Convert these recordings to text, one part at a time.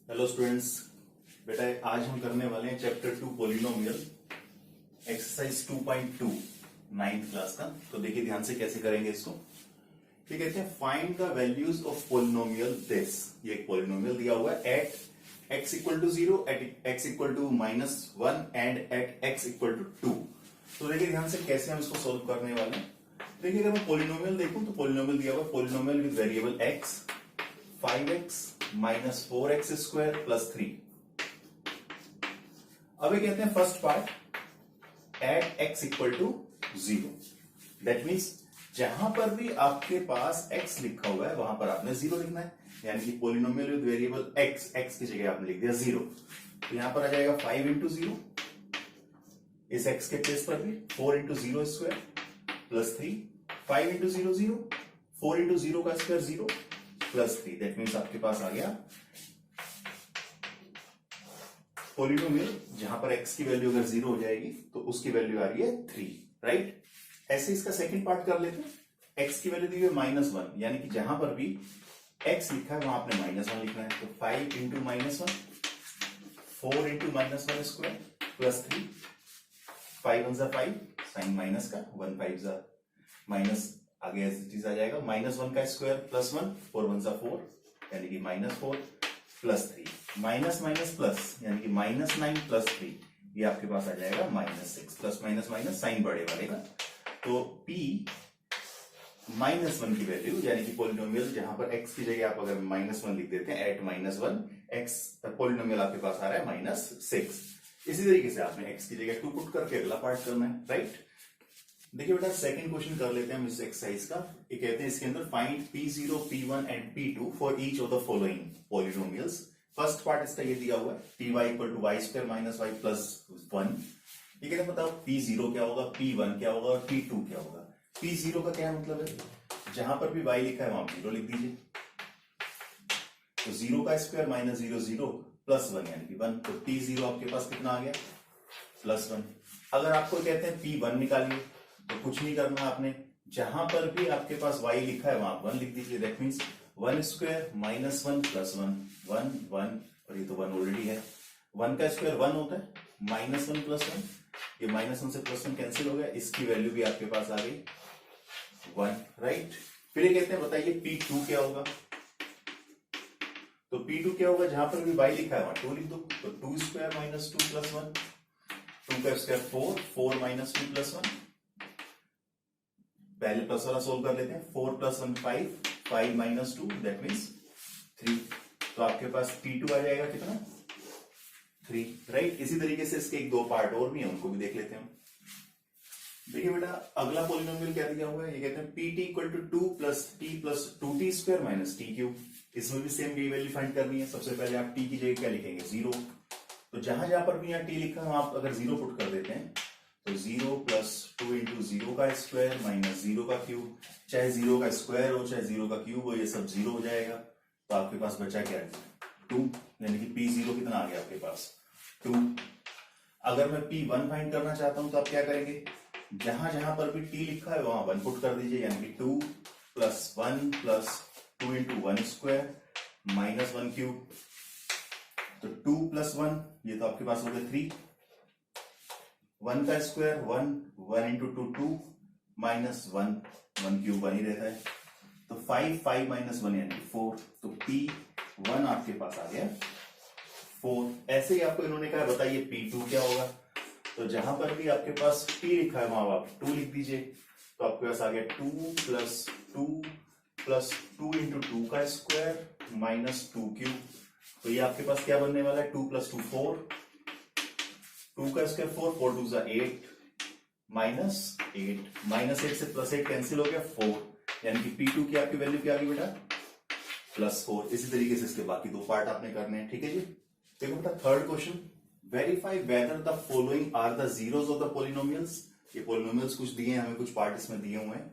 Hello students, बेटा आज हम करने वाले हैं chapter 2 polynomial exercise 2.2 ninth class का। तो देखिए ध्यान से कैसे करेंगे इसको। ये कहते हैं find the values of polynomial this. ये एक पॉलिनोमियल दिया हुआ है at X equal to 0, at X equal to -1 and at X equal to 2। तो देखिए ध्यान से कैसे हम इसको सोल्व करने वाले हैं। देखिए अगर मैं पॉलिनोमियल देखूं तो पॉलिनोमियल दिया हुआ है polynomial with variable x 5x minus 4x square plus 3। अब ये कहते हैं first part at x equal to 0। That means जहां पर भी आपके पास x लिखा हुआ है वहां पर आपने 0 लिखना है, यानी कि पॉलिनोमियल विद वेरिएबल x की जगह आपने लिख दिया 0। तो यहां पर आ जाएगा 5 इंटू 0, इस x के प्लेस पर भी 4 into 0 square plus 3, 5 into 0 0, 4 into 0 का स्क्वायर 0 प्लस 3। दैट मीन्स आपके पास आ गया पॉलिनोमियल जहां पर x की वैल्यू अगर 0 हो जाएगी तो उसकी वैल्यू आ रही है 3, राइट। ऐसे इसका सेकंड पार्ट कर लेते हैं। x की वैल्यू दी हुई है -1, यानी कि जहां पर भी x लिखा है वहां आपने -1 लिखना है। तो 5 into -1, 4 into -1 square plus 3, 5 1 5 sign minus का 1 5 जा माइनस आगे ऐसी चीज आ जाएगा -1 का स्क्वायर प्लस 1, 4 1 4 यानी कि -4 प्लस 3, माइनस माइनस प्लस यानी कि -9 प्लस 3, ये आपके पास आ जाएगा -6। प्लस माइनस माइनस साइन बड़े वाले का। तो p -1 की वैल्यू यानी कि पॉलिनोमियल जहां पर x की जगह आप अगर -1 लिख देते हैं एट -1 x पॉलिनोमियल आपके पास आ रहा है -6। इसी तरीके से आपने x की जगह 2 पुट करके अगला पार्ट करना है, राइट। देखिए बेटा सेकंड क्वेश्चन कर लेते हैं हम इस एक्सरसाइज का। ये कहते हैं इसके अंदर find p0 p1 and p2 for each of the following polynomials. First part इसका ये दिया हुआ है py equal to y square minus y plus 1। ये कहते हैं बताओ p0 क्या होगा, p1 क्या होगा और p2 क्या होगा। p0 का क्या मतलब है, जहां पर भी y लिखा है वहां 0 लिख दीजिए। तो 0 का स्क्वायर माइनस 0 0 प्लस 1 यानी कि 1। तो p0 आपके पास कितना आ गया +1। अगर आपको कहते हैं p1 निकालिए तो कुछ नहीं करना आपने, जहां पर भी आपके पास y लिखा है वहां 1 लिख दीजिए। That means 1 square minus 1 plus 1 1 1, और ये तो 1 ऑलरेडी है। 1 का स्क्वायर 1 होता है, -1 प्लस 1, ये -1 से +1 कैंसिल हो गया, इसकी वैल्यू भी आपके पास आ गई 1, राइट। फिर ये कहते हैं बताइए p2 क्या होगा। तो p2 क्या होगा, जहां पर भी y लिखा है वहां 2 लिख दो। तो 2 स्क्वायर माइनस 2 प्लस 1, 2 का स्क्वायर 4, 4 माइनस 2 प्लस 1। पहले प्लस वाला सोल्व कर लेते हैं। 4 प्लस 1 5, 5 माइनस 2 दैट मीन्स 3। तो आपके पास p2 आ जाएगा कितना 3, राइट। इसी तरीके से इसके एक दो पार्ट और भी हैं, उनको भी देख लेते हैं। देखिए बेटा अगला पॉलिनोमियल क्या दिया हुआ है, ये कहते हैं pt equal to 2 plus t plus 2t square minus t cube. इसमें भी सेम यही वैल्यू फाइंड करनी है। सबसे पहले आप t की जगह क्या लिखेंगे 0। तो जहां जहां पर भी यहाँ t लिखा है आप अगर 0 पुट कर देते हैं तो 0 प्लस 2 इंटू 0 का स्क्वायर माइनस 0 का क्यूब, चाहे 0 का स्क्वायर हो चाहे 0 का क्यूब हो, ये सब 0 हो जाएगा। तो आपके पास बचा क्या है 2, यानी कि p0 कितना आ गया आपके पास 2। अगर मैं p1 फाइंड करना चाहता हूं तो आप क्या करेंगे, जहां जहां पर भी t लिखा है वहां 1 पुट कर दीजिए, यानी कि 2 plus 1 plus 2 into 1 square minus 1 cube. तो 2 प्लस 1 ये तो आपके पास हो गया 3, 1 का स्क्वायर 1, 1 इंटू 2 2 माइनस 1 1 क्यूब 1 ही रहता है। तो 5 5 माइनस 1 यानी 4। तो p1 आपके पास आ गया 4। ऐसे ही आपको इन्होंने कहा बताइए p2 क्या होगा। तो जहां पर भी आपके पास p लिखा है वहां आप 2 लिख दीजिए। तो आपके पास आ गया 2 प्लस 2 प्लस 2 इंटू 2 का स्क्वायर माइनस 2 क्यूब। तो ये आपके पास क्या बनने वाला है 2 प्लस 2 4, 2 का स्क्वायर 4, 4 2 8 माइनस 8, माइनस 8 से प्लस 8 कैंसिल हो गया 4, यानी कि p2 की आपकी वैल्यू क्या आ गई बेटा +4। इसी तरीके से इसके बाकी दो पार्ट आपने करने हैं, ठीक है जी। देखो बेटा third question, verify whether the following are the zeros of the polynomials. ये पॉलिनोमियल्स कुछ दिए हैं हमें, कुछ पार्ट इसमें दिए हुए हैं।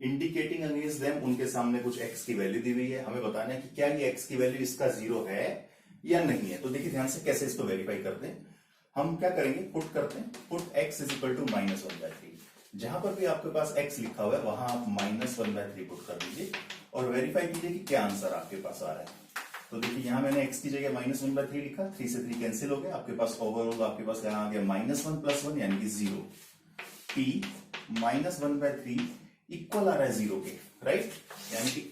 इंडिकेटिंग अगेंस्ट देम, उनके सामने कुछ x की वैल्यू दी हुई है, हमें बताना है कि क्या ये x की वैल्यू इसका 0 है या नहीं है। तो देखिए ध्यान से कैसे इसको वेरीफाई करते हैं। हम क्या करेंगे, पुट करते हैं, put x is equal to -1/3। जहां पर भी आपके पास x लिखा हुआ है वहां आप -1/3 पुट कर दीजिए और वेरीफाई कीजिए कि क्या आंसर आपके पास आ रहा है। तो देखिए यहां मैंने x की जगह -1/3 लिखा, 3 से 3 कैंसिल हो गया, आपके पास ओवरऑल आपके पास यहां आ गया -1 + 1 यानी कि 0। p -1/3 इक्वल आ रहा है 0 के, राइट। यानी कि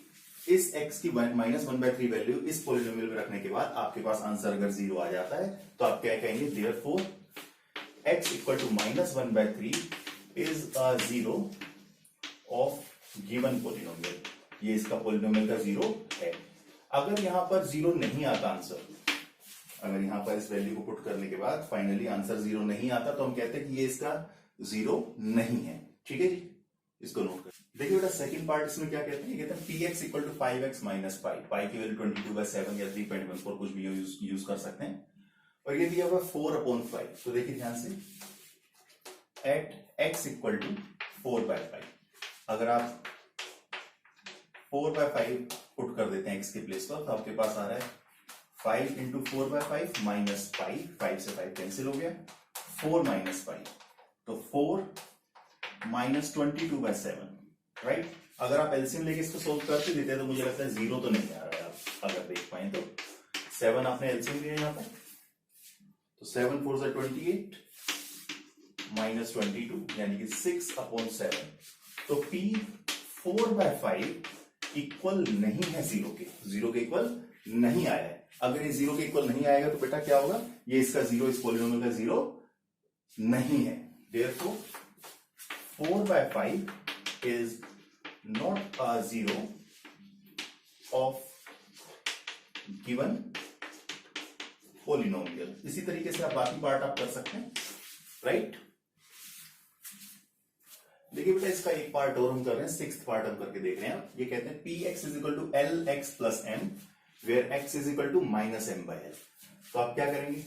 इस x की -1/3 वैल्यू इस पॉलिनोमियल में रखने के बाद आपके पास आंसर अगर 0 आ जाता है तो आप क्या कहेंगे, therefore x = -1/3 is a 0 of given polynomial. ये इसका पॉलिनोमियल का 0 है। अगर यहां पर 0 नहीं आता आंसर, अगर यहां पर इस वैल्यू को पुट करने के बाद फाइनली आंसर 0 नहीं आता तो हम कहते हैं कि ये इसका 0 नहीं है। ठीक है जी, इसको नोट कर। देखिए बेटा सेकंड पार्ट इसमें क्या कहते हैं, ये कहते हैं px = 5x - पाई, पाई की वैल्यू 22/7 या 3.14 कुछ भी यूज कर सकते हैं। और ये दिया हुआ 4/5। तो देखिए ध्यान से, एट x = 4/5, अगर आप 4/5 पुट कर देते हैं x के प्लेस पर तो आपके पास आ रहा है 5 × 4/5 माइनस पाई, 5 से 5 कैंसिल हो गया, 4 - पाई, तो 4 - 22/7, राइट। अगर आप एलसीएम लेके इसको सोल्व करते देते हैं तो मुझे लगता है 0 तो नहीं आ रहा है। आप अगर देख पाए तो 7 आपने एलसीएम लिया यहां पर, तो 7 × 4 = 28 - 22 यानी कि 6/7। तो p 4/5 इक्वल नहीं है 0 के, 0 के इक्वल नहीं आया है। अगर ये 0 के इक्वल नहीं आएगा तो बेटा क्या होगा, ये इसका 0 इस पॉलिनोमियल का 0 नहीं है। Therefore 4/5 is not a 0 of given polynomial। इसी तरीके से आप बाकी पार्ट आप कर सकते हैं, राइट। देखिए बेटा इसका एक पार्ट और हम कर रहे हैं, 6th पार्ट हम करके देख रहे हैं। ये कहते हैं px = lx + m where x = -m/l। तो आप क्या करेंगे,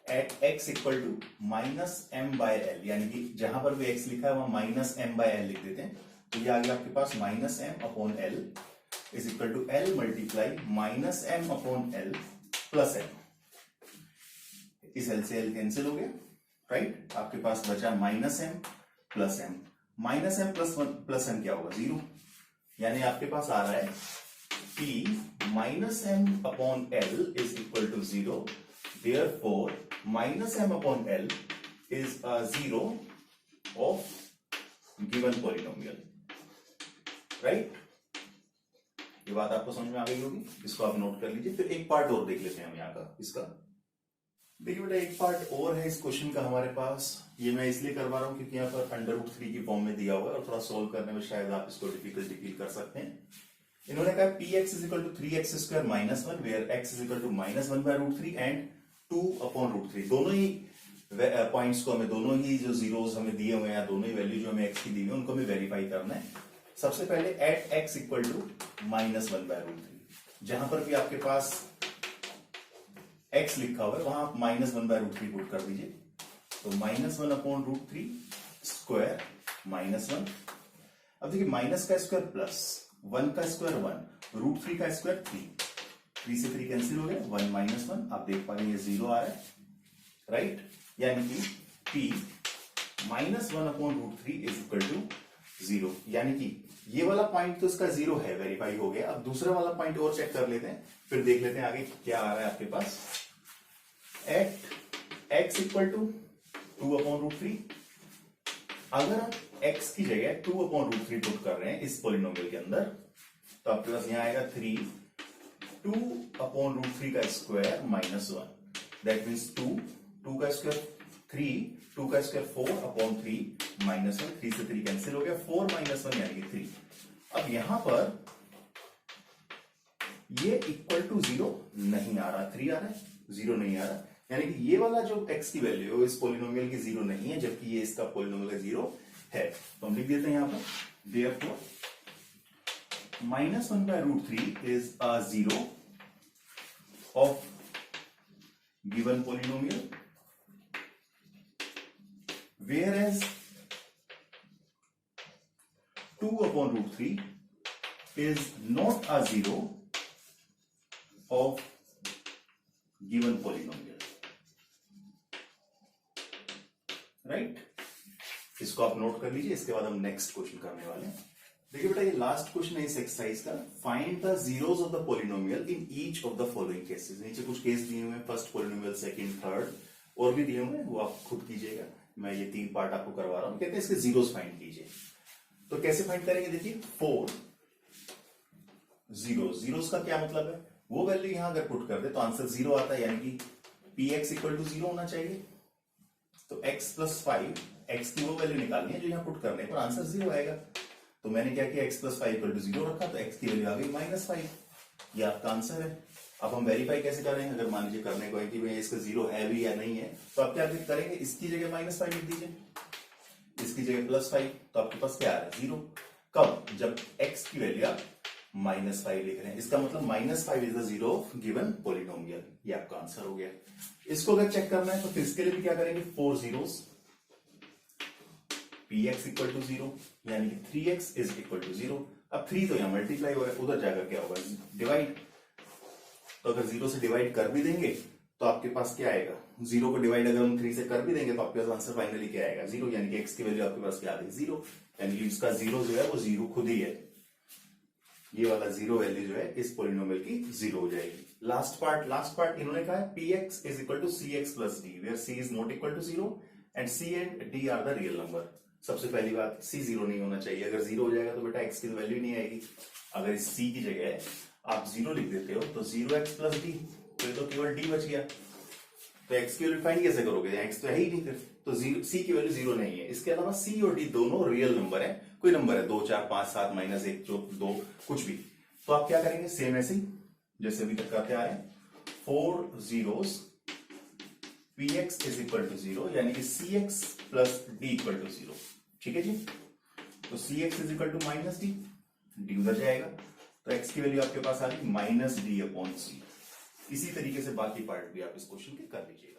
एट x = -m/l, यानी कि जहां पर भी x लिखा है वहां -m/l लिख देते हैं। तो ये आ गया आपके पास -m/l is equal to l multiply -m/l plus m। इस l से l कैंसिल हो गया, राइट। आपके पास बचा -m plus m। -m plus m क्या होगा, 0। यानी आपके पास आ रहा है p -m/l is equal to 0, therefore -m/l is a 0 of given polynomial, right। ये बात आपको समझ में आ गई होगी, इसको आप नोट कर लीजिए। फिर एक पार्ट और देख लेते हैं हम यहाँ का इसका। देखिए बेटा एक पार्ट और है इस क्वेश्चन का हमारे पास, ये मैं इसलिए करवा रहा हूं क्योंकि यहाँ पर √3 की फॉर्म में दिया हुआ है और थोड़ा सोल्व करने में शायद आप इसको डिफिकल्टी फील कर सकते हैं। इन्होंने कहा px = 3x² - 1 where x = -1/√3 and 2/√3। दोनों ही पॉइंट्स को हमें, दोनों ही जो जीरोस हमें दिए हुए हैं, दोनों ही वैल्यू जो हमें x की दी हुई है उनको हमें वेरीफाई करना है। सबसे पहले एट x = -1/√3, जहां पर भी आपके पास x लिखा हुआ है वहां आप -1/√3 पुट कर दीजिए। तो -1/√3 स्क्वायर -1। अब देखिए माइनस का स्क्वायर प्लस, 1 का स्क्वायर 1, √3 का स्क्वायर 3, 3 से 3 कैंसिल हो गया, 1 - 1। आप देख पा रहे हैं 0 आ रहा है, राइट। यानी कि p -1/√3 is equal to 0। यानी कि ये वाला पॉइंट तो इसका 0 है, वेरीफाई हो गया। अब दूसरा वाला पॉइंट और चेक कर लेते हैं, फिर देख लेते हैं आगे क्या आ रहा है आपके पास। एट x = 2/√3, अगर आप x की जगह 2/√3 पुट कर रहे हैं इस पॉलिनोमियल के अंदर तो आपके पास यहां आएगा 3, 2/√3 का स्क्वायर -1, दैट मीन्स 2 का स्क्वायर 3, 2 का स्क्वायर 4/3 -1, 3 से 3 कैंसिल हो गया, 4 - 1 यानी कि 3। अब यहां पर ये इक्वल टू 0 नहीं आ रहा, 3 आ रहा है, 0 नहीं आ रहा। यानी कि ये वाला जो x की वैल्यू है इस पॉलिनोमियल की 0 नहीं है, जबकि ये इसका पॉलिनोमियल का 0 है। तो हम लिख देते हैं यहां पर, therefore -1/√3 is a 0 of given polynomial, whereas 2/√3 is not a 0 of given polynomial, right. इसको आप नोट कर लीजिए, इसके बाद हम नेक्स्ट क्वेश्चन करने वाले हैं। देखिए बेटा, ये लास्ट क्वेश्चन है इस एक्सरसाइज का। Find the zeros of the polynomial in each of the following cases. नीचे कुछ केस दिए हुए हैं, फर्स्ट पॉलिनोमियल, सेकंड, थर्ड, और भी दिए हुए हैं, वो आप खुद कीजिएगा। मैं ये 3 पार्ट आपको करवा रहा हूं। कहते हैं इसके जीरोस फाइंड कीजिए। तो कैसे फाइंड करेंगे? देखिए 4 जीरोस का क्या मतलब है? वो वैल्यू यहां अगर पुट कर दे तो आंसर 0 आता है, यानी कि px इक्वल टू 0 होना चाहिए। तो x प्लस 5, x की वो वैल्यू निकालनी है जो यहां पुट करने पर आंसर 0 आएगा। तो मैंने क्या किया, x प्लस 5 इक्वल टू 0 रखा, तो x की वैल्यू आ गई -5। ये आपका आंसर है। अब हम वेरीफाई कैसे करेंगे? अगर मान लीजिए करने को है कि भाई इसका 0 है भी या नहीं है, तो आप क्या करेंगे, इसकी जगह -5 लिख दीजिए, इसकी जगह +5, तो आपके पास क्या आ रहा है? 0। कब? जब x की वैल्यू आप -5 लिख रहे हैं। इसका मतलब -5 is the zero of given polynomial. ये आपका आंसर हो गया। इसको अगर चेक करना है तो फिर इसके लिए भी क्या करेंगे, 4 जीरोस, px इक्वल टू 0, यानी कि 3x इज इक्वल टू 0। अब 3 तो यहां मल्टीप्लाई हो रहा है, उधर जाकर क्या होगा, डिवाइड। तो अगर 0 से डिवाइड कर भी देंगे तो आपके पास क्या आएगा, 0 को डिवाइड अगर हम 3 से कर भी देंगे तो आपके पास आंसर फाइनली क्या आएगा, 0। यानी कि x की वैल्यू आपके पास क्या आ गई, 0। यानी कि इसका 0 जो है वो 0 खुद ही है। ये वाला 0 वैल्यू जो है इस पॉलिनोमियल की 0 हो जाएगी। लास्ट पार्ट इन्होंने कहा है px is equal to cx plus d, where c is not equal to 0 and c and d are the real number. सबसे पहली बात, c 0 नहीं होना चाहिए। अगर 0 हो जाएगा तो बेटा x की वैल्यू नहीं आएगी। अगर इस c की जगह आप 0 लिख देते हो तो 0x प्लस d, तो केवल d बच गया। तो x की वैल्यू फाइंड कैसे करोगे, x तो है ही नहीं फिर। तो c की वैल्यू 0 नहीं है। इसके अलावा c और d दोनों रियल नंबर है। कोई नंबर है 2, 4, 5, 7, -1, 2, कुछ भी। तो आप क्या करेंगे, सेम ऐसे ही जैसे अभी तक करते आ रहे हैं, 4 zeros, px is equal to 0, यानी कि cx plus d equal to 0। ठीक है जी। तो cx is equal to -d, d उधर जाएगा, तो x की वैल्यू आपके पास आ गई -d/c। इसी तरीके से बाकी पार्ट भी आप इस क्वेश्चन के कर लीजिए।